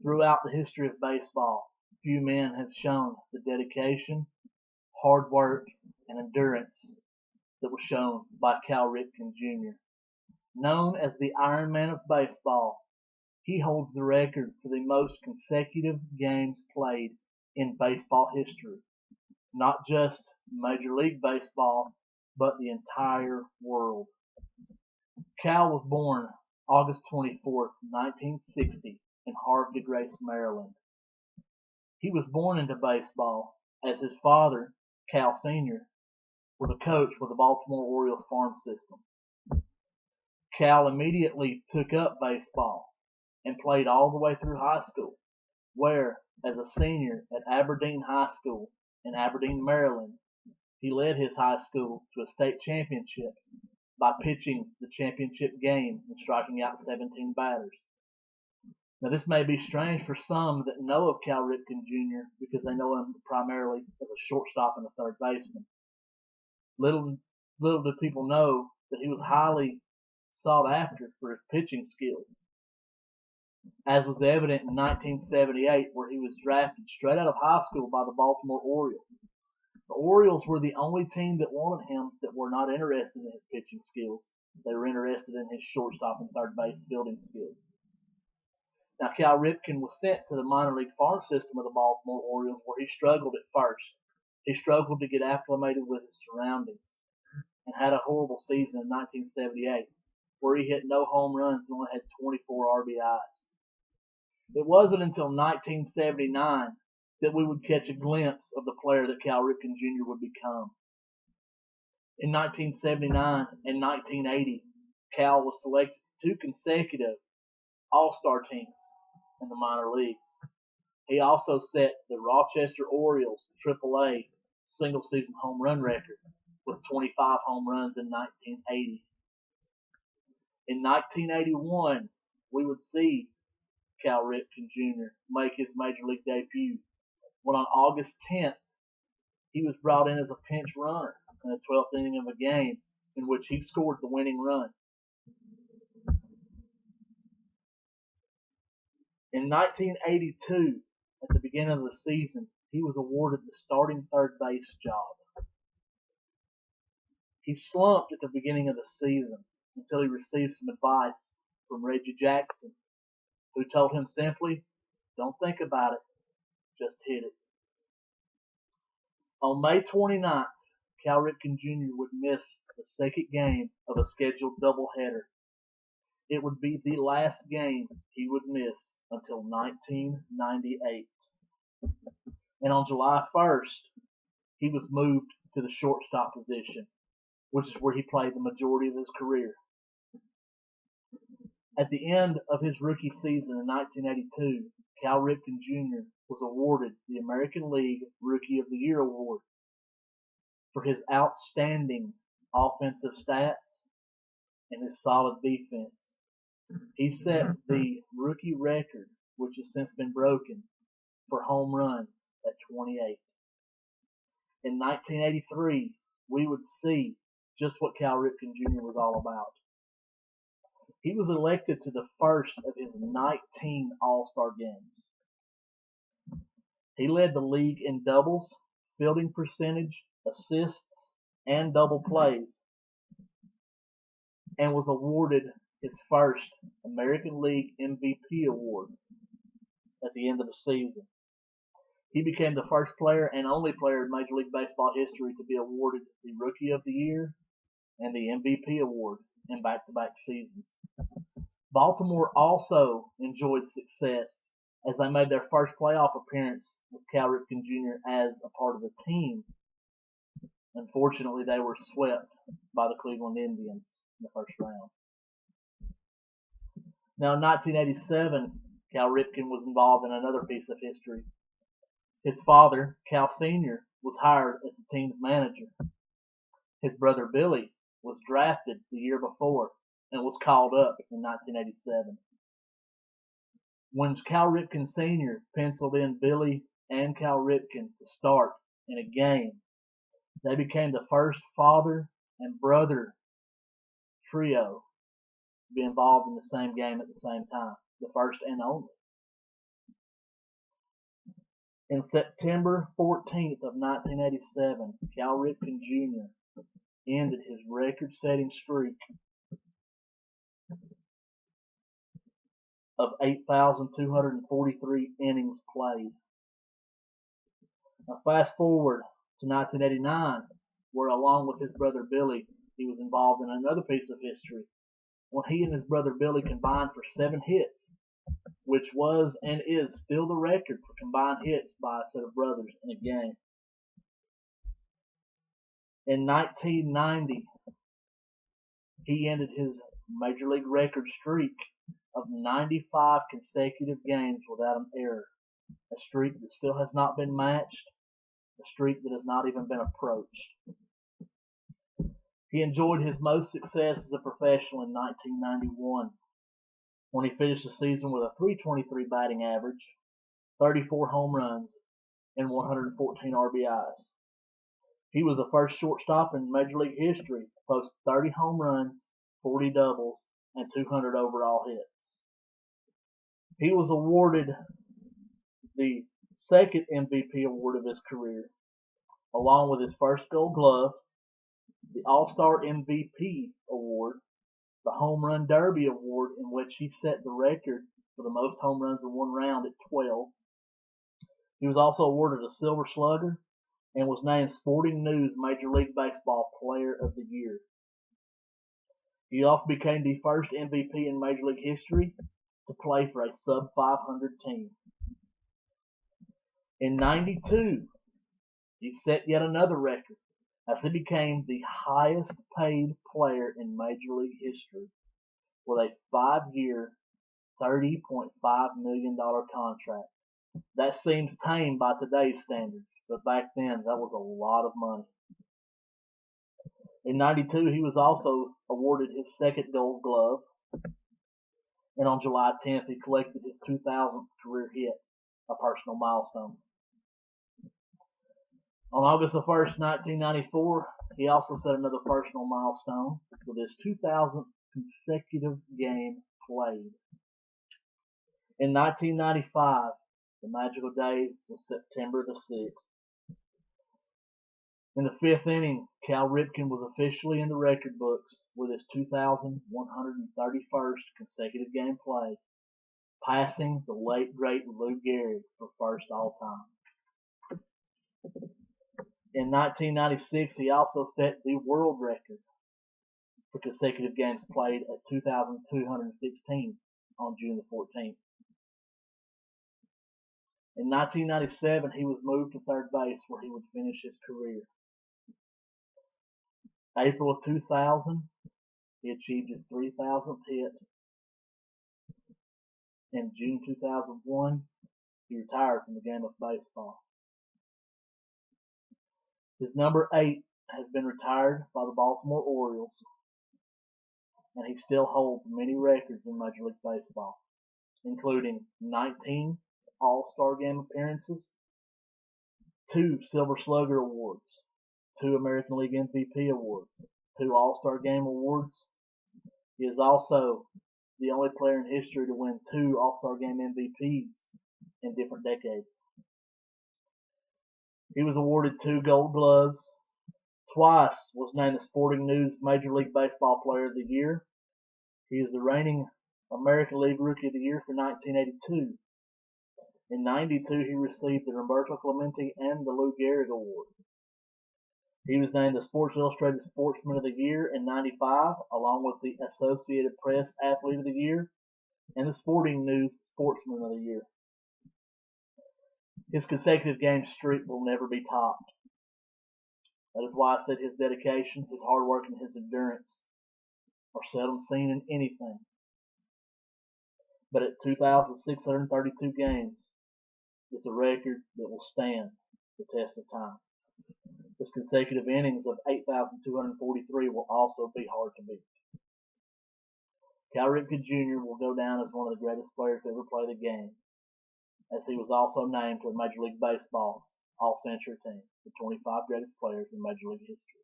Throughout the history of baseball, few men have shown the dedication, hard work, and endurance that was shown by Cal Ripken Jr. Known as the Iron Man of baseball, he holds the record for the most consecutive games played in baseball history. Not just Major League Baseball, but the entire world. Cal was born August 24th, 1960 in Havre de Grace, Maryland. He was born into baseball as his father, Cal Sr., was a coach with the Baltimore Orioles farm system. Cal immediately took up baseball and played all the way through high school, where, as a senior at Aberdeen High School in Aberdeen, Maryland, he led his high school to a state championship by pitching the championship game and striking out 17 batters. Now, this may be strange for some that know of Cal Ripken Jr. because they know him primarily as a shortstop and a third baseman. Little do people know that he was highly sought after for his pitching skills, as was evident in 1978, where he was drafted straight out of high school by the Baltimore Orioles. The Orioles were the only team that wanted him that were not interested in his pitching skills. They were interested in his shortstop and third base fielding skills. Now, Cal Ripken was sent to the minor league farm system of the Baltimore Orioles, where he struggled at first. He struggled to get acclimated with his surroundings and had a horrible season in 1978, where he hit no home runs and only had 24 RBIs. It wasn't until 1979 that we would catch a glimpse of the player that Cal Ripken Jr. would become. In 1979 and 1980, Cal was selected to 2 consecutive All-Star teams in the minor leagues. He also set the Rochester Orioles AAA single-season home run record with 25 home runs in 1980. In 1981, we would see Cal Ripken Jr. make his major league debut when on August 10th, he was brought in as a pinch runner in the 12th inning of a game in which he scored the winning run. In 1982, at the beginning of the season, he was awarded the starting third base job. He slumped at the beginning of the season until he received some advice from Reggie Jackson, who told him simply, "Don't think about it, just hit it." On May 29th, Cal Ripken Jr. would miss the second game of a scheduled doubleheader. It would be the last game he would miss until 1998. And on July 1st, he was moved to the shortstop position, which is where he played the majority of his career. At the end of his rookie season in 1982, Cal Ripken Jr. was awarded the American League Rookie of the Year award for his outstanding offensive stats and his solid defense. He set the rookie record, which has since been broken, for home runs at 28. In 1983, we would see just what Cal Ripken Jr. was all about. He was elected to the first of his 19 All-Star games. He led the league in doubles, fielding percentage, assists, and double plays, and was awarded his first American League MVP award at the end of the season. He became the first player and only player in Major League Baseball history to be awarded the Rookie of the Year and the MVP award in back-to-back seasons. Baltimore also enjoyed success as they made their first playoff appearance with Cal Ripken Jr. as a part of the team. Unfortunately, they were swept by the Cleveland Indians in the first round. Now, in 1987, Cal Ripken was involved in another piece of history. His father, Cal Sr., was hired as the team's manager. His brother Billy was drafted the year before and was called up in 1987. When Cal Ripken Sr. penciled in Billy and Cal Ripken to start in a game, they became the first father and brother trio to be involved in the same game at the same time, the first and only. In September 14th of 1987, Cal Ripken Jr. ended his record-setting streak of 8,243 innings played. Now fast forward to 1989, where along with his brother Billy, he was involved in another piece of history when he and his brother Billy combined for 7 hits, which was and is still the record for combined hits by a set of brothers in a game. In 1990, he ended his Major League record streak of 95 consecutive games without an error, a streak that still has not been matched, a streak that has not even been approached. He enjoyed his most success as a professional in 1991, when he finished the season with a .323 batting average, 34 home runs, and 114 RBIs. He was the first shortstop in Major League history to post 30 home runs, 40 doubles, and 200 overall hits. He was awarded the second MVP award of his career, along with his first Gold Glove, the All-Star MVP award, the Home Run Derby award, in which he set the record for the most home runs in one round at 12. He was also awarded a Silver Slugger and was named Sporting News Major League Baseball Player of the Year. He also became the first MVP in Major League history to play for a sub-500 team. In '92, he set yet another record as he became the highest paid player in Major League history with a 5-year, $30.5 million contract. That seems tame by today's standards, but back then that was a lot of money. In '92, he was also awarded his second Gold Glove, and on July 10th, he collected his 2,000th career hit, a personal milestone. On August 1st, 1994, he also set another personal milestone with his 2,000th consecutive game played. In 1995, the magical day was September the 6th. In the 5th inning, Cal Ripken was officially in the record books with his 2,131st consecutive game played, passing the late great Lou Gehrig for first all time. In 1996, he also set the world record for consecutive games played at 2,216 on June the 14th. In 1997, he was moved to third base where he would finish his career. April of 2000, he achieved his 3,000th hit. In June 2001, he retired from the game of baseball. His number 8 has been retired by the Baltimore Orioles, and he still holds many records in Major League Baseball, including 19 All-Star Game appearances, 2 Silver Slugger awards, 2 American League MVP awards, 2 All-Star Game awards. He is also the only player in history to win 2 All-Star Game MVPs in different decades. He was awarded 2 Gold Gloves, twice was named the Sporting News Major League Baseball Player of the Year. He is the reigning American League Rookie of the Year for 1982. In '92, he received the Roberto Clemente and the Lou Gehrig Award. He was named the Sports Illustrated Sportsman of the Year in '95, along with the Associated Press Athlete of the Year and the Sporting News Sportsman of the Year. His consecutive game streak will never be topped. That is why I said his dedication, his hard work, and his endurance are seldom seen in anything. But at 2,632 games, it's a record that will stand the test of time. His consecutive innings of 8,243 will also be hard to beat. Cal Ripken Jr. will go down as one of the greatest players to ever play the game, as he was also named to Major League Baseball's All-Century team, the 25 greatest players in Major League history.